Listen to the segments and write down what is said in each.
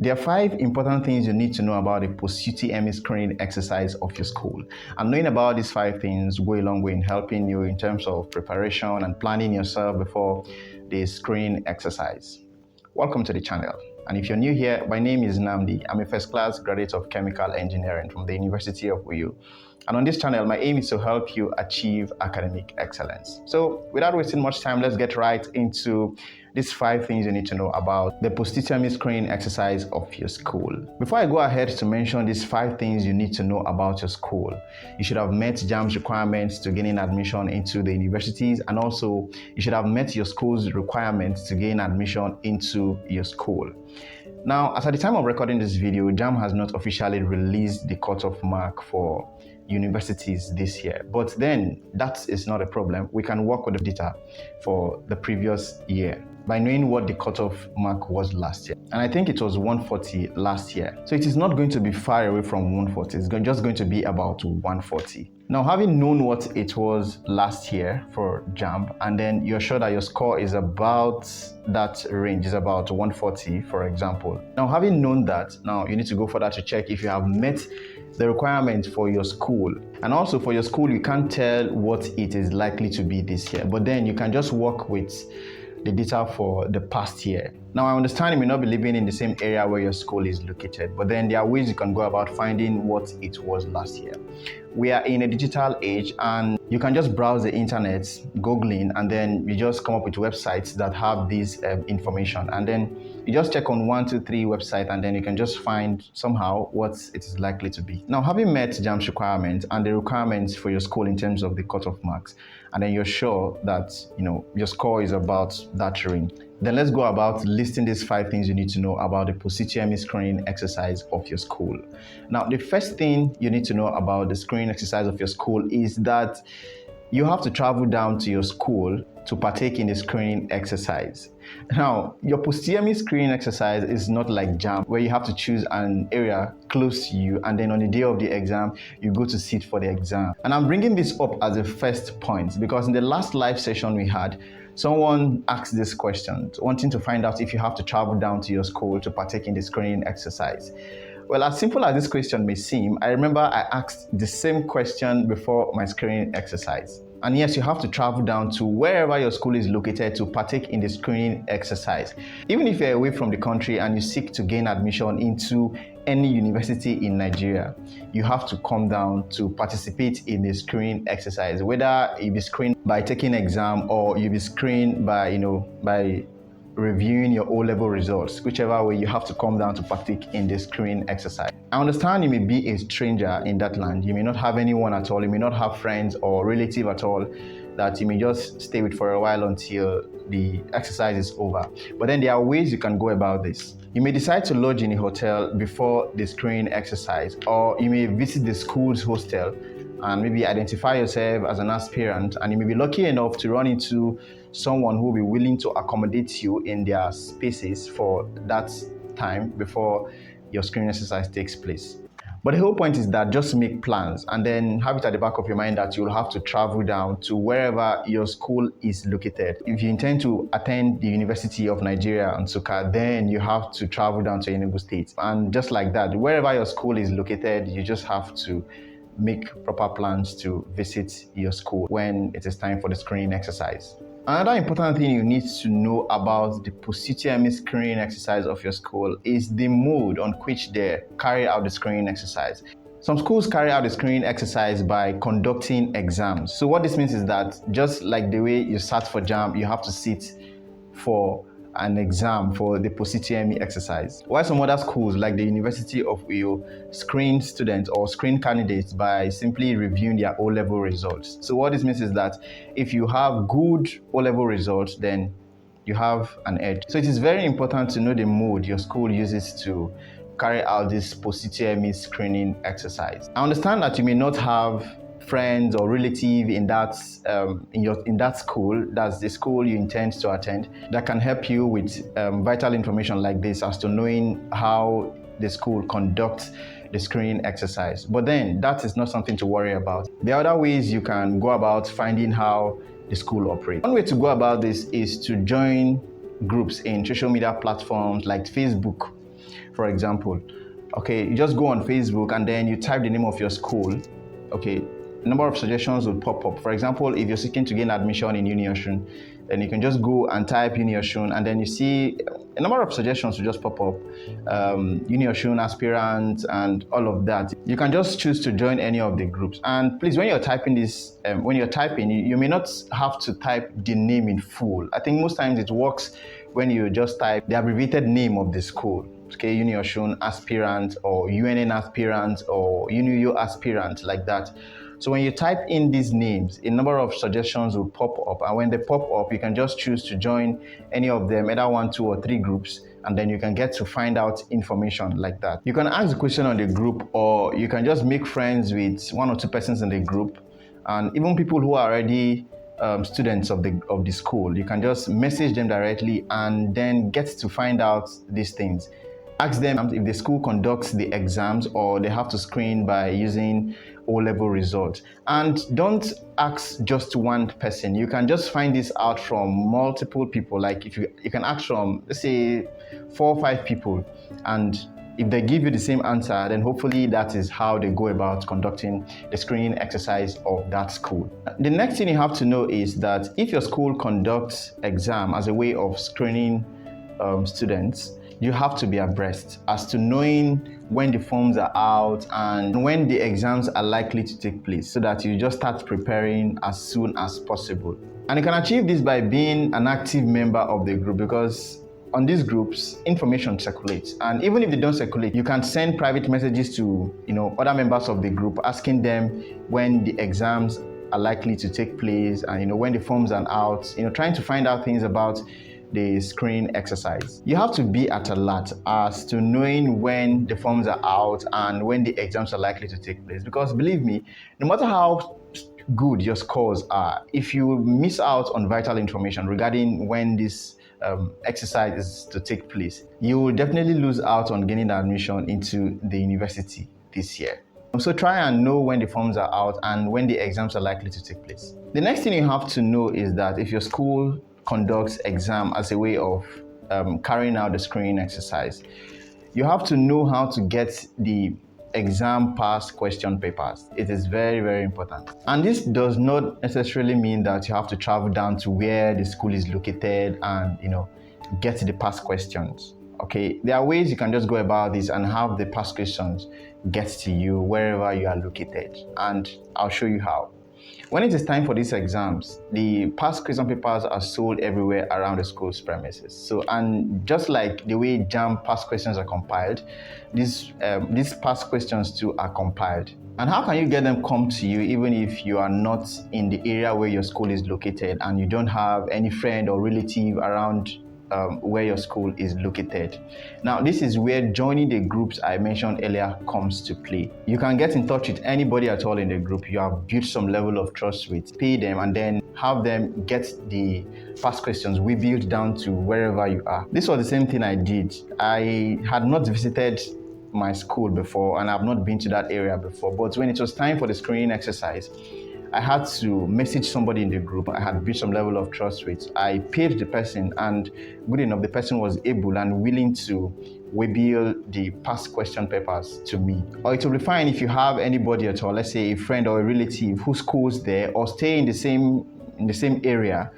There are 5 important things you need to know about the post-UTME screening exercise of your school. And knowing about these 5 things go a long way in helping you in terms of preparation and planning yourself before the screening exercise. Welcome to the channel. And if you're new here, my name is Namdi. I'm a first-class graduate of chemical engineering from the University of Uyo. And on this channel, my aim is to help you achieve academic excellence. So without wasting much time, let's get right into these 5 things you need to know about the post-UTME screening exercise of your school. Before I go ahead to mention these 5 things you need to know about your school, you should have met JAMB's requirements to gaining admission into the universities, and also you should have met your school's requirements to gain admission into your school. Now, as at the time of recording this video, JAMB has not officially released the cutoff mark for universities this year, but then that is not a problem. We can work with the data for the previous year by knowing what the cutoff mark was last year. And I think it was 140 last year. So it is not going to be far away from 140. It's just going to be about 140. Now, having known what it was last year for JAMB, and then you're sure that your score is about that range, is about 140, for example. Now, having known that, now you need to go further to check if you have met the requirements for your school. And also for your school, you can't tell what it is likely to be this year, but then you can just work with the data for the past year. Now, I understand you may not be living in the same area where your school is located, but then there are ways you can go about finding what it was last year. We are in a digital age, and you can just browse the internet, Googling, and then you just come up with websites that have this information. And then you just check on 1, 2, 3 websites, and then you can just find somehow what it is likely to be. Now, having met JAMB's requirements and the requirements for your school in terms of the cutoff marks, and then you're sure that your score is about that range, then let's go about listing these 5 things you need to know about the post-UTME screening exercise of your school. Now, the first thing you need to know about the screening exercise of your school is that you have to travel down to your school to partake in the screening exercise. Now, your post-UTME screening exercise is not like JAMB, where you have to choose an area close to you, and then on the day of the exam, you go to sit for the exam. And I'm bringing this up as a first point because in the last live session we had, someone asked this question, wanting to find out if you have to travel down to your school to partake in the screening exercise. Well, as simple as this question may seem, I remember I asked the same question before my screening exercise. And yes, you have to travel down to wherever your school is located to partake in the screening exercise. Even if you're away from the country and you seek to gain admission into any university in Nigeria, you have to come down to participate in the screening exercise, whether you be screened by taking exam or you be screened by, by reviewing your O-level results. Whichever way, you have to come down to partake in the screening exercise. I understand you may be a stranger in that land. You may not have anyone at all. You may not have friends or relative at all that you may just stay with for a while until the exercise is over. But then there are ways you can go about this. You may decide to lodge in a hotel before the screening exercise, or you may visit the school's hostel and maybe identify yourself as an aspirant, and you may be lucky enough to run into someone who will be willing to accommodate you in their spaces for that time before your screening exercise takes place. But the whole point is that just make plans and then have it at the back of your mind that you'll have to travel down to wherever your school is located. If you intend to attend the University of Nigeria, Nsukka, then you have to travel down to Enugu State. And just like that, wherever your school is located, you just have to make proper plans to visit your school when it is time for the screening exercise. Another important thing you need to know about the post-UTME screening exercise of your school is the mode on which they carry out the screening exercise. Some schools carry out the screening exercise by conducting exams. So what this means is that just like the way you sat for JAMB, you have to sit for an exam for the post-UTME exercise. While some other schools like the University of Uyo screen students or screen candidates by simply reviewing their O-level results. So what this means is that if you have good O-level results, then you have an edge. So it is very important to know the mode your school uses to carry out this post-UTME screening exercise. I understand that you may not have friends or relative in that school, that's the school you intend to attend, that can help you with vital information like this as to knowing how the school conducts the screening exercise. But then that is not something to worry about. There are other ways you can go about finding how the school operates. One way to go about this is to join groups in social media platforms like Facebook. for example. Okay, you just go on Facebook and then you type the name of your school. Okay, a number of suggestions will pop up. For example, if you're seeking to gain admission in Uniosun, then you can just go and type Uniosun, and then you see a number of suggestions will just pop up. Uniosun aspirants and all of that. You can just choose to join any of the groups. And please, when you're typing this, you may not have to type the name in full. I think most times it works when you just type the abbreviated name of the school. Okay, Uniosun aspirant or UNN aspirant or UNIO aspirant, like that. So when you type in these names, a number of suggestions will pop up, and when they pop up, you can just choose to join any of them, either 1, 2, or 3 groups, and then you can get to find out information like that. You can ask the question on the group, or you can just make friends with 1 or 2 persons in the group, and even people who are already students of the school. You can just message them directly and then get to find out these things. Ask them if the school conducts the exams or they have to screen by using O-level results. And don't ask just one person. You can just find this out from multiple people. Like if you can ask from, let's say, 4 or 5 people, and if they give you the same answer, then hopefully that is how they go about conducting the screening exercise of that school. The next thing you have to know is that if your school conducts exam as a way of screening students, you have to be abreast as to knowing when the forms are out and when the exams are likely to take place, so that you just start preparing as soon as possible. And you can achieve this by being an active member of the group, because on these groups, information circulates, and even if they don't circulate, you can send private messages to other members of the group, asking them when the exams are likely to take place and when the forms are out, trying to find out things about the screening exercise. You have to be at alert as to knowing when the forms are out and when the exams are likely to take place, because believe me, no matter how good your scores are, if you miss out on vital information regarding when this exercise is to take place, you will definitely lose out on gaining admission into the university this year. So try and know when the forms are out and when the exams are likely to take place. The next thing you have to know is that if your school conducts exam as a way of carrying out the screening exercise, you have to know how to get the exam pass question papers. It is very, very important. And this does not necessarily mean that you have to travel down to where the school is located and get the past questions. Okay, there are ways you can just go about this and have the past questions get to you wherever you are located, and I'll show you how. When it is time for these exams, the past question papers are sold everywhere around the school's premises. So, and just like the way JAMB past questions are compiled, these past questions too are compiled. And how can you get them come to you even if you are not in the area where your school is located and you don't have any friend or relative around where your school is located? Now, this is where joining the groups I mentioned earlier comes to play. You can get in touch with anybody at all in the group you have built some level of trust with, pay them, and then have them get the past questions we build down to wherever you are. This was the same thing I did. I had not visited my school before and I've not been to that area before, but when it was time for the screening exercise, I had to message somebody in the group I had built some level of trust with. I paid the person, and good enough, the person was able and willing to waybill the past question papers to me. Or it will be fine if you have anybody at all, let's say a friend or a relative who schools there or stay in the same area.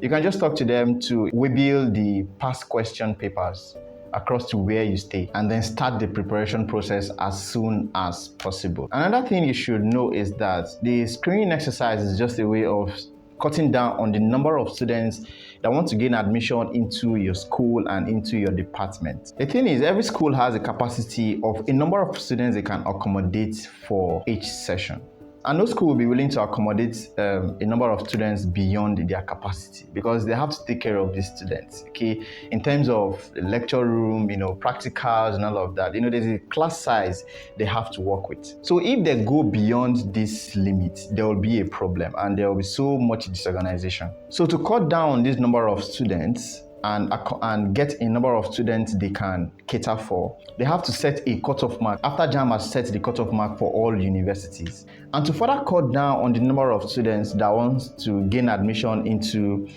You can just talk to them to waybill the past question papers across to where you stay, and then start the preparation process as soon as possible. Another thing you should know is that the screening exercise is just a way of cutting down on the number of students that want to gain admission into your school and into your department. The thing is, every school has a capacity of a number of students they can accommodate for each session. And no school will be willing to accommodate a number of students beyond their capacity, because they have to take care of these students, okay? In terms of the lecture room, practicals and all of that, there's a class size they have to work with. So if they go beyond this limit, there will be a problem and there will be so much disorganization. So to cut down on this number of students, and get a number of students they can cater for, they have to set a cutoff mark after JAMB has set the cutoff mark for all universities. And to further cut down on the number of students that want to gain admission into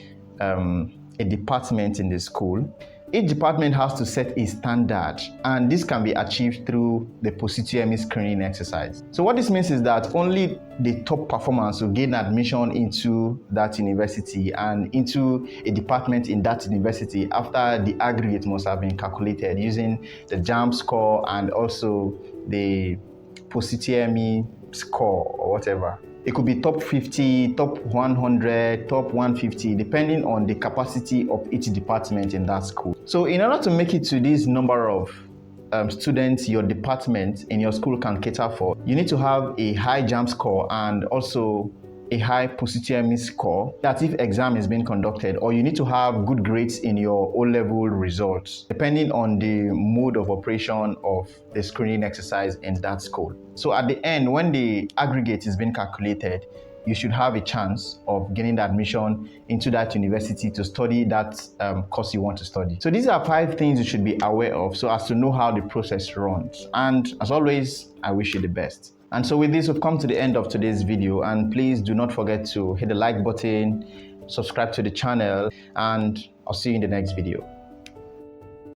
a department in the school, Each department has to set a standard, and this can be achieved through the POST-UTME screening exercise. So what this means is that only the top performers will gain admission into that university and into a department in that university after the aggregate must have been calculated using the JAMB score and also the POST-UTME score or whatever. It could be top 50, top 100, top 150, depending on the capacity of each department in that school. So in order to make it to this number of students your department in your school can cater for, you need to have a high JAMB score and also a high POST-UTME score, that if exam is being conducted, or you need to have good grades in your O-level results, depending on the mode of operation of the screening exercise in that school. So at the end, when the aggregate is being calculated, you should have a chance of getting the admission into that university to study that course you want to study. So these are 5 things you should be aware of so as to know how the process runs. And as always, I wish you the best. And so with this, we've come to the end of today's video, and please do not forget to hit the like button, subscribe to the channel, and I'll see you in the next video.